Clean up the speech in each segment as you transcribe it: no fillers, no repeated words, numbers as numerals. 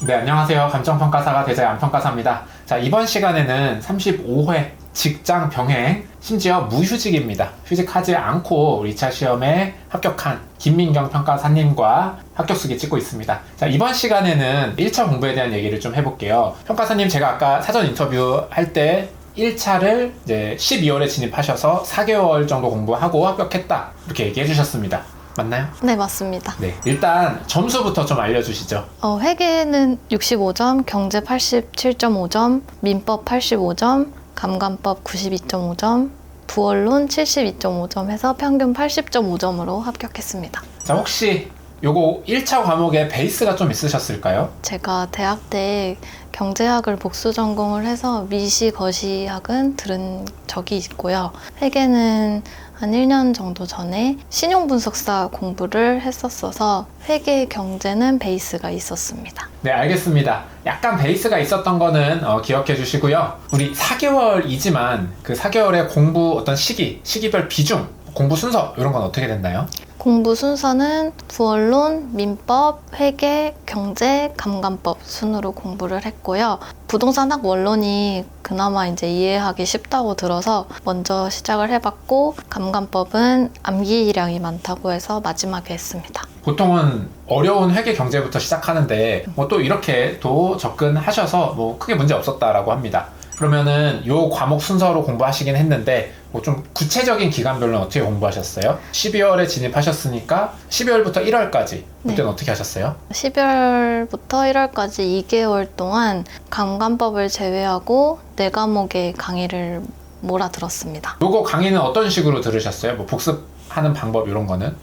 네, 안녕하세요. 감정평가사가 대자의 안평가사입니다. 자, 이번 시간에는 35회 직장 병행, 심지어 무휴직입니다. 휴직하지 않고 우리 2차 시험에 합격한 김민경 평가사님과 합격수기 찍고 있습니다. 자, 이번 시간에는 1차 공부에 대한 얘기를 좀 해볼게요. 평가사님, 제가 아까 사전 인터뷰 할 때 1차를 이제 12월에 진입하셔서 4개월 정도 공부하고 합격했다, 이렇게 얘기해 주셨습니다. 맞나요? 네, 맞습니다. 네, 일단 점수부터 좀 알려주시죠. 회계는 65점, 경제 87.5점, 민법 85점, 감감법 92.5점, 부언론 72.5점 해서 평균 80.5점으로 합격했습니다. 자, 혹시 요거 1차 과목에 베이스가 좀 있으셨을까요? 제가 대학 때 경제학을 복수 전공을 해서 미시, 거시학은 들은 적이 있고요. 회계는 한 1년 정도 전에 신용분석사 공부를 했었어서 회계, 경제는 베이스가 있었습니다. 네, 알겠습니다. 약간 베이스가 있었던 거는 기억해 주시고요. 우리 4개월이지만 그 4개월의 공부 어떤 시기별 비중, 공부 순서 이런 건 어떻게 됐나요? 공부 순서는 부언론, 민법, 회계, 경제, 감감법 순으로 공부를 했고요. 부동산학 원론이 그나마 이제 이해하기 쉽다고 들어서 먼저 시작을 해봤고, 감감법은 암기량이 많다고 해서 마지막에 했습니다. 보통은 어려운 회계 경제부터 시작하는데 뭐 또 이렇게 또 접근하셔서 뭐 크게 문제 없었다라고 합니다. 그러면은 요 과목 순서로 공부하시긴 했는데 뭐 좀 구체적인 기간별로는 어떻게 공부하셨어요? 12월에 진입하셨으니까 12월부터 1월까지 그때는 어떻게 하셨어요? 12월부터 1월까지 2개월 동안 감감법을 제외하고 4과목의 강의를 몰아들었습니다. 요거 강의는 어떤 식으로 들으셨어요? 뭐 복습하는 방법 이런 거는?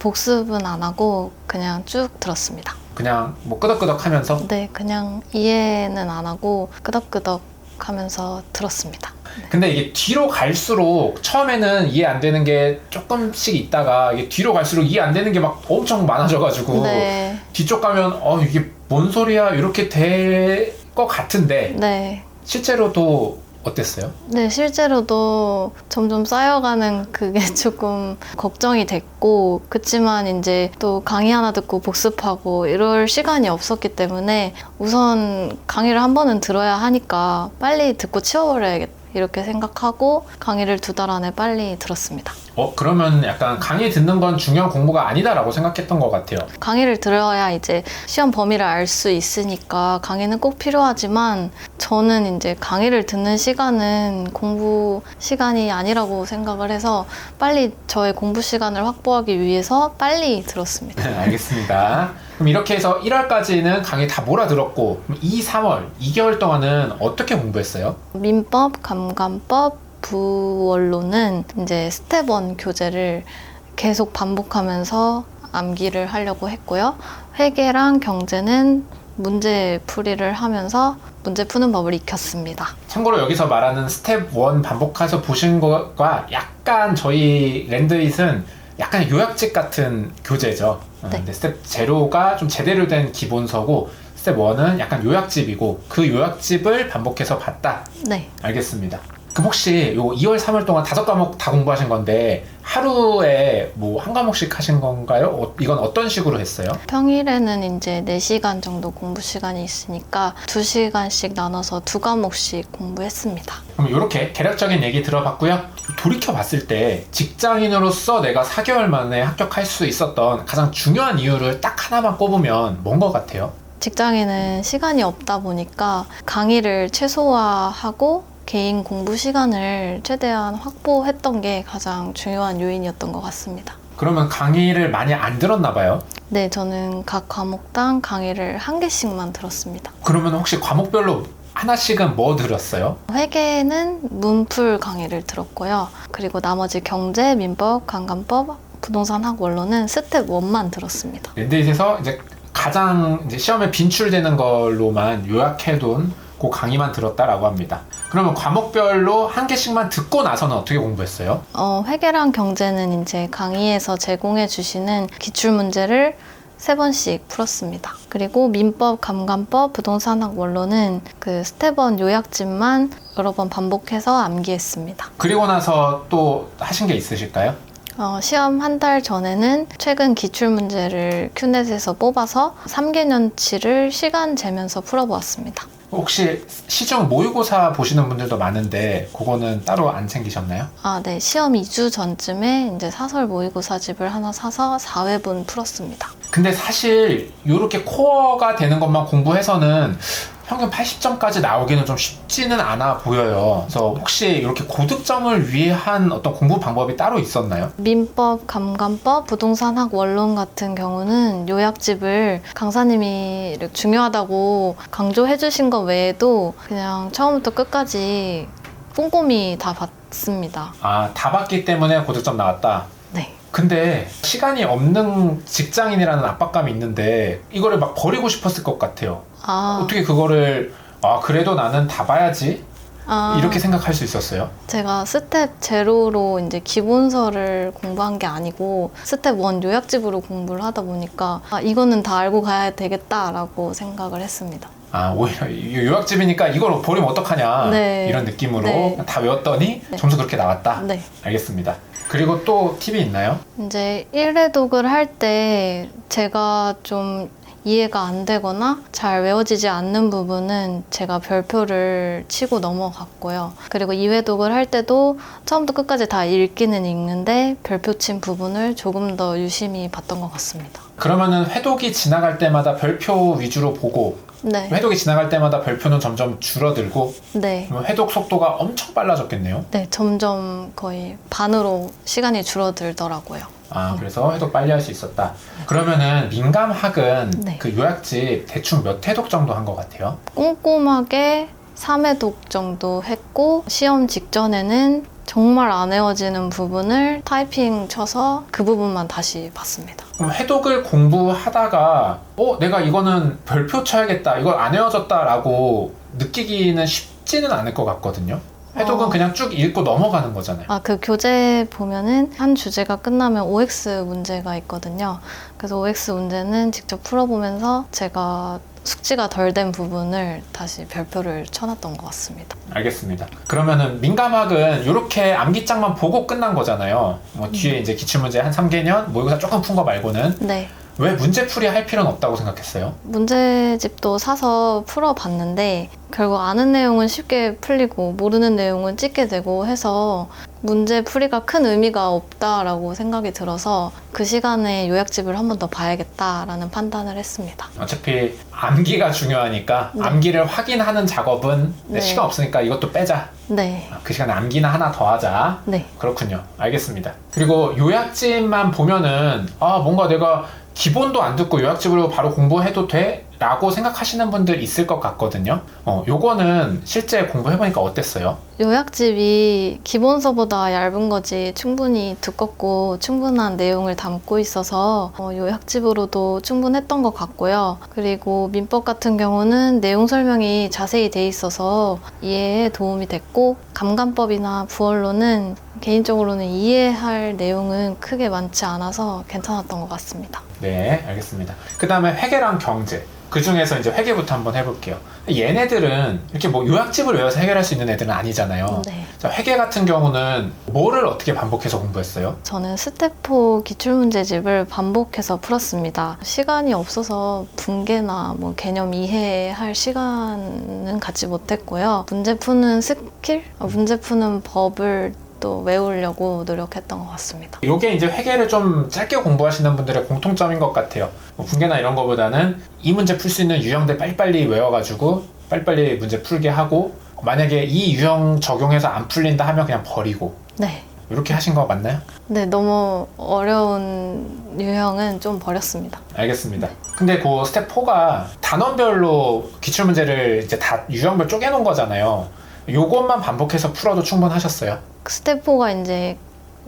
복습은 안 하고 그냥 쭉 들었습니다. 그냥 뭐 끄덕끄덕 하면서? 네, 그냥 이해는 안 하고 끄덕끄덕 하면서 들었습니다. 근데 이게 뒤로 갈수록 처음에는 이해 안 되는 게 조금씩 있다가 이게 뒤로 갈수록 이해 안 되는 게 막 엄청 많아져가지고 네. 뒤쪽 가면 이게 뭔 소리야 이렇게 될 것 같은데 네. 실제로도 어땠어요? 네, 실제로도 점점 쌓여가는 그게 조금 걱정이 됐고, 그치만 이제 또 강의 하나 듣고 복습하고 이럴 시간이 없었기 때문에 우선 강의를 한 번은 들어야 하니까 빨리 듣고 치워버려야겠다, 이렇게 생각하고 강의를 2달 안에 빨리 들었습니다. 그러면 약간 강의 듣는 건 중요한 공부가 아니다라고 생각했던 것 같아요. 강의를 들어야 이제 시험 범위를 알 수 있으니까 강의는 꼭 필요하지만, 저는 이제 강의를 듣는 시간은 공부 시간이 아니라고 생각을 해서 빨리 저의 공부 시간을 확보하기 위해서 빨리 들었습니다. 네, 알겠습니다. 그럼 이렇게 해서 1월까지는 강의 다 몰아들었고, 그럼 2, 3월, 2개월 동안은 어떻게 공부했어요? 민법, 감감법, 부원론은 이제 스텝 1 교재를 계속 반복하면서 암기를 하려고 했고요. 회계랑 경제는 문제 풀이를 하면서 문제 푸는 법을 익혔습니다. 참고로 여기서 말하는 스텝 1 반복해서 보신 것과 약간 저희 랜드잇은 약간 요약집 같은 교재죠. 네. 근데 스텝 0가 좀 제대로 된 기본서고 스텝 1은 약간 요약집이고 그 요약집을 반복해서 봤다. 네. 알겠습니다. 그럼 혹시 요 2월, 3월 동안 5과목 다 공부하신 건데 하루에 뭐 한 과목씩 하신 건가요? 이건 어떤 식으로 했어요? 평일에는 이제 4시간 정도 공부 시간이 있으니까 2시간씩 나눠서 2과목씩 공부했습니다. 그럼 이렇게 개략적인 얘기 들어봤고요. 돌이켜 봤을 때 직장인으로서 내가 4개월 만에 합격할 수 있었던 가장 중요한 이유를 딱 하나만 꼽으면 뭔 것 같아요? 직장인은 시간이 없다 보니까 강의를 최소화하고 개인 공부 시간을 최대한 확보했던 게 가장 중요한 요인이었던 것 같습니다. 그러면 강의를 많이 안 들었나 봐요? 네, 저는 각 과목당 강의를 1개씩만 들었습니다. 그러면 혹시 과목별로 하나씩은 뭐 들었어요? 회계는 문풀 강의를 들었고요. 그리고 나머지 경제, 민법, 감감법, 부동산학 원론은 스텝 1만 들었습니다. 랜드잇에서 이제 가장 이제 시험에 빈출되는 걸로만 요약해둔 그 강의만 들었다라고 합니다. 그러면 과목별로 1개씩만 듣고 나서는 어떻게 공부했어요? 회계랑 경제는 이제 강의에서 제공해 주시는 기출문제를 3번씩 풀었습니다. 그리고 민법, 감감법, 부동산학 원론은 그 스텝 1 요약집만 여러 번 반복해서 암기했습니다. 그리고 나서 또 하신 게 있으실까요? 시험 한 달 전에는 최근 기출문제를 큐넷에서 뽑아서 3개년치를 시간 재면서 풀어보았습니다. 혹시 시중 모의고사 보시는 분들도 많은데 그거는 따로 안 챙기셨나요? 네. 시험 2주 전쯤에 이제 사설 모의고사집을 하나 사서 4회분 풀었습니다. 근데 사실 이렇게 코어가 되는 것만 공부해서는 평균 80점까지 나오기는 좀 쉽지는 않아 보여요. 그래서 혹시 이렇게 고득점을 위한 어떤 공부 방법이 따로 있었나요? 민법, 감감법, 부동산학 원론 같은 경우는 요약집을 강사님이 중요하다고 강조해 주신 것 외에도 그냥 처음부터 끝까지 꼼꼼히 다 봤습니다. 다 봤기 때문에 고득점 나왔다. 네. 근데 시간이 없는 직장인이라는 압박감이 있는데 이거를 막 버리고 싶었을 것 같아요. 어떻게 그거를 그래도 나는 다 봐야지 이렇게 생각할 수 있었어요? 제가 스텝 제로로 이제 기본서를 공부한 게 아니고 스텝 1 요약집으로 공부를 하다 보니까 이거는 다 알고 가야 되겠다라고 생각을 했습니다. 오히려 요약집이니까 이걸 버리면 어떡하냐 네. 이런 느낌으로 네. 다 외웠더니 네. 점수 그렇게 나왔다? 네. 알겠습니다. 그리고 또 팁이 있나요? 이제 1회독을 할 때 제가 좀 이해가 안 되거나 잘 외워지지 않는 부분은 제가 별표를 치고 넘어갔고요. 그리고 2회독을 할 때도 처음부터 끝까지 다 읽기는 읽는데 별표 친 부분을 조금 더 유심히 봤던 것 같습니다. 그러면은 회독이 지나갈 때마다 별표 위주로 보고 네. 회독이 지나갈 때마다 별표는 점점 줄어들고 네. 그러면 회독 속도가 엄청 빨라졌겠네요? 네, 점점 거의 반으로 시간이 줄어들더라고요. 그래서 회독 빨리 할 수 있었다. 그러면은 민감학은 네. 그 요약집 대충 몇 회독 정도 한 것 같아요? 꼼꼼하게 3회독 정도 했고 시험 직전에는 정말 안 외워지는 부분을 타이핑 쳐서 그 부분만 다시 봤습니다. 그럼 회독을 공부하다가 내가 이거는 별표 쳐야겠다, 이걸 안 외워졌다라고 느끼기는 쉽지는 않을 것 같거든요. 회독은 그냥 쭉 읽고 넘어가는 거잖아요. 그 교재 보면은 한 주제가 끝나면 OX 문제가 있거든요. 그래서 OX 문제는 직접 풀어보면서 제가 숙지가 덜 된 부분을 다시 별표를 쳐놨던 것 같습니다. 알겠습니다. 그러면은 민감학은 이렇게 암기장만 보고 끝난 거잖아요. 뒤에 이제 기출문제 한 3개년, 모의고사 조금 푼 거 말고는 네. 왜 문제풀이 할 필요는 없다고 생각했어요? 문제집도 사서 풀어봤는데 결국 아는 내용은 쉽게 풀리고 모르는 내용은 찍게 되고 해서 문제풀이가 큰 의미가 없다라고 생각이 들어서 그 시간에 요약집을 한 번 더 봐야겠다라는 판단을 했습니다. 어차피 암기가 중요하니까 네. 암기를 확인하는 작업은 네. 시간 없으니까 이것도 빼자. 네. 그 시간에 암기나 하나 더 하자. 네. 그렇군요. 알겠습니다. 그리고 요약집만 보면은 뭔가 내가 기본도 안 듣고 요약집으로 바로 공부해도 돼? 라고 생각하시는 분들 있을 것 같거든요. 요거는 실제 공부해보니까 어땠어요? 요약집이 기본서보다 얇은 거지 충분히 두껍고 충분한 내용을 담고 있어서 요약집으로도 충분했던 것 같고요. 그리고 민법 같은 경우는 내용 설명이 자세히 돼 있어서 이해에 도움이 됐고 감감법이나 부원론은 개인적으로는 이해할 내용은 크게 많지 않아서 괜찮았던 것 같습니다. 네, 알겠습니다. 그 다음에 회계랑 경제. 그 중에서 이제 회계부터 한번 해볼게요. 얘네들은 이렇게 요약집을 외워서 해결할 수 있는 애들은 아니잖아요. 네. 자, 회계 같은 경우는 뭐를 어떻게 반복해서 공부했어요? 저는 스텝4 기출문제집을 반복해서 풀었습니다. 시간이 없어서 분계나 개념 이해할 시간은 갖지 못했고요. 문제 푸는 스킬, 문제 푸는 법을 또 외우려고 노력했던 것 같습니다. 이게 이제 회계를 좀 짧게 공부하시는 분들의 공통점인 것 같아요. 분계나 이런 거보다는 이 문제 풀 수 있는 유형들 빨리빨리 외워가지고 빨리빨리 문제 풀게 하고 만약에 이 유형 적용해서 안 풀린다 하면 그냥 버리고 네. 이렇게 하신 거 맞나요? 네, 너무 어려운 유형은 좀 버렸습니다. 알겠습니다. 근데 그 스텝 4가 단원별로 기출문제를 이제 다 유형별 쪼개놓은 거잖아요. 요것만 반복해서 풀어도 충분하셨어요? 스텝 4가 이제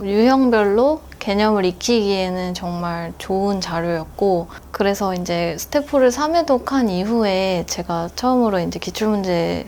유형별로 개념을 익히기에는 정말 좋은 자료였고 그래서 이제 스텝 4를 3회독한 이후에 제가 처음으로 이제 기출문제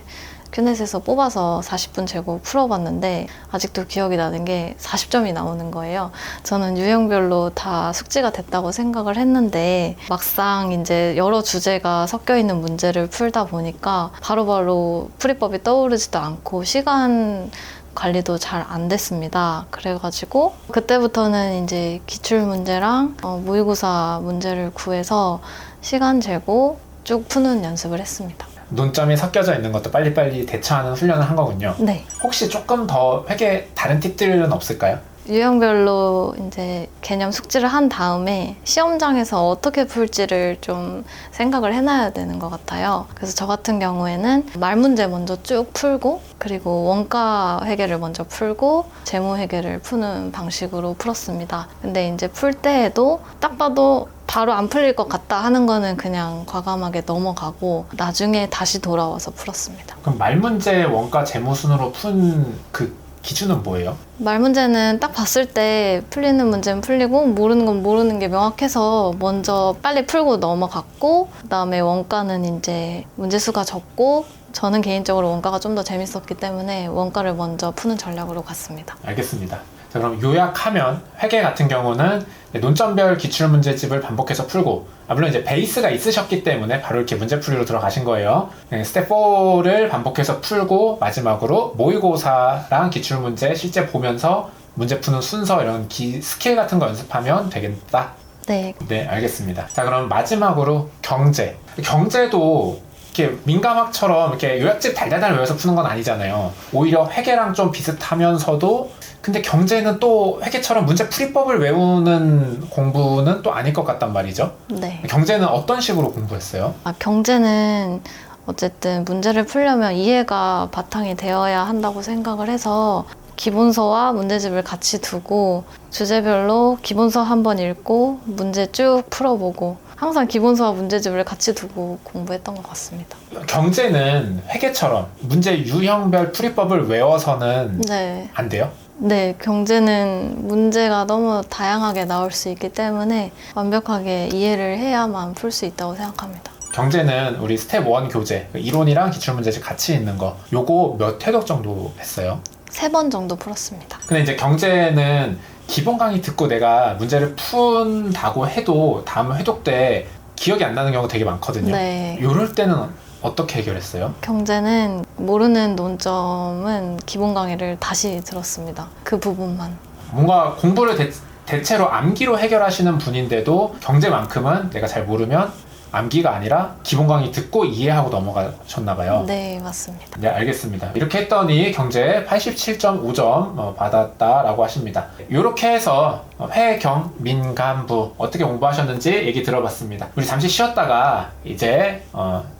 큐넷에서 뽑아서 40분 재고 풀어봤는데 아직도 기억이 나는 게 40점이 나오는 거예요. 저는 유형별로 다 숙지가 됐다고 생각을 했는데 막상 이제 여러 주제가 섞여 있는 문제를 풀다 보니까 바로바로 풀이법이 떠오르지도 않고 시간 관리도 잘 안 됐습니다. 그래가지고 그때부터는 이제 기출문제랑 모의고사 문제를 구해서 시간 재고 쭉 푸는 연습을 했습니다. 논점이 섞여져 있는 것도 빨리빨리 대처하는 훈련을 한 거군요. 네. 혹시 조금 더 회계 다른 팁들은 없을까요? 유형별로 이제 개념 숙지를 한 다음에 시험장에서 어떻게 풀지를 좀 생각을 해놔야 되는 것 같아요. 그래서 저 같은 경우에는 말 문제 먼저 쭉 풀고 그리고 원가 회계를 먼저 풀고 재무 회계를 푸는 방식으로 풀었습니다. 근데 이제 풀 때에도 딱 봐도 바로 안 풀릴 것 같다 하는 거는 그냥 과감하게 넘어가고 나중에 다시 돌아와서 풀었습니다. 그럼 말 문제 원가 재무 순으로 푼 그 기준은 뭐예요? 말 문제는 딱 봤을 때 풀리는 문제는 풀리고 모르는 건 모르는 게 명확해서 먼저 빨리 풀고 넘어갔고 그다음에 원가는 이제 문제 수가 적고 저는 개인적으로 원가가 좀 더 재밌었기 때문에 원가를 먼저 푸는 전략으로 갔습니다. 알겠습니다. 자, 그럼 요약하면 회계 같은 경우는 논점별 기출문제집을 반복해서 풀고 물론 이제 베이스가 있으셨기 때문에 바로 이렇게 문제풀이로 들어가신 거예요. 스텝 4를 반복해서 풀고 마지막으로 모의고사랑 기출문제 실제 보면서 문제 푸는 순서 이런 스킬 같은 거 연습하면 되겠다. 네. 네, 알겠습니다. 자, 그럼 마지막으로 경제. 경제도 이렇게 민감학처럼 이렇게 요약집 달달달 외워서 푸는 건 아니잖아요. 오히려 회계랑 좀 비슷하면서도 근데 경제는 또 회계처럼 문제 풀이법을 외우는 공부는 또 아닐 것 같단 말이죠. 네. 경제는 어떤 식으로 공부했어요? 경제는 어쨌든 문제를 풀려면 이해가 바탕이 되어야 한다고 생각을 해서 기본서와 문제집을 같이 두고 주제별로 기본서 한번 읽고 문제 쭉 풀어보고 항상 기본서와 문제집을 같이 두고 공부했던 것 같습니다. 경제는 회계처럼 문제 유형별 풀이법을 외워서는 네. 안 돼요? 네, 경제는 문제가 너무 다양하게 나올 수 있기 때문에 완벽하게 이해를 해야만 풀 수 있다고 생각합니다. 경제는 우리 스텝 1 교재 이론이랑 기출문제집 같이 있는 거 요거 몇 회독 정도 했어요? 3번 정도 풀었습니다. 근데 이제 경제는 기본 강의 듣고 내가 문제를 푼다고 해도 다음 회독 때 기억이 안 나는 경우가 되게 많거든요. 네. 요럴 때는 어떻게 해결했어요? 경제는 모르는 논점은 기본 강의를 다시 들었습니다. 그 부분만. 뭔가 공부를 대체로 암기로 해결하시는 분인데도 경제만큼은 내가 잘 모르면 암기가 아니라 기본 강의 듣고 이해하고 넘어가셨나 봐요. 네, 맞습니다. 네, 알겠습니다. 이렇게 했더니 경제 87.5점 받았다라고 하십니다. 이렇게 해서 회경 민간부 어떻게 공부하셨는지 얘기 들어봤습니다. 우리 잠시 쉬었다가 이제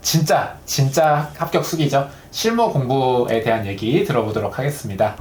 진짜 합격 수기죠. 실무 공부에 대한 얘기 들어보도록 하겠습니다.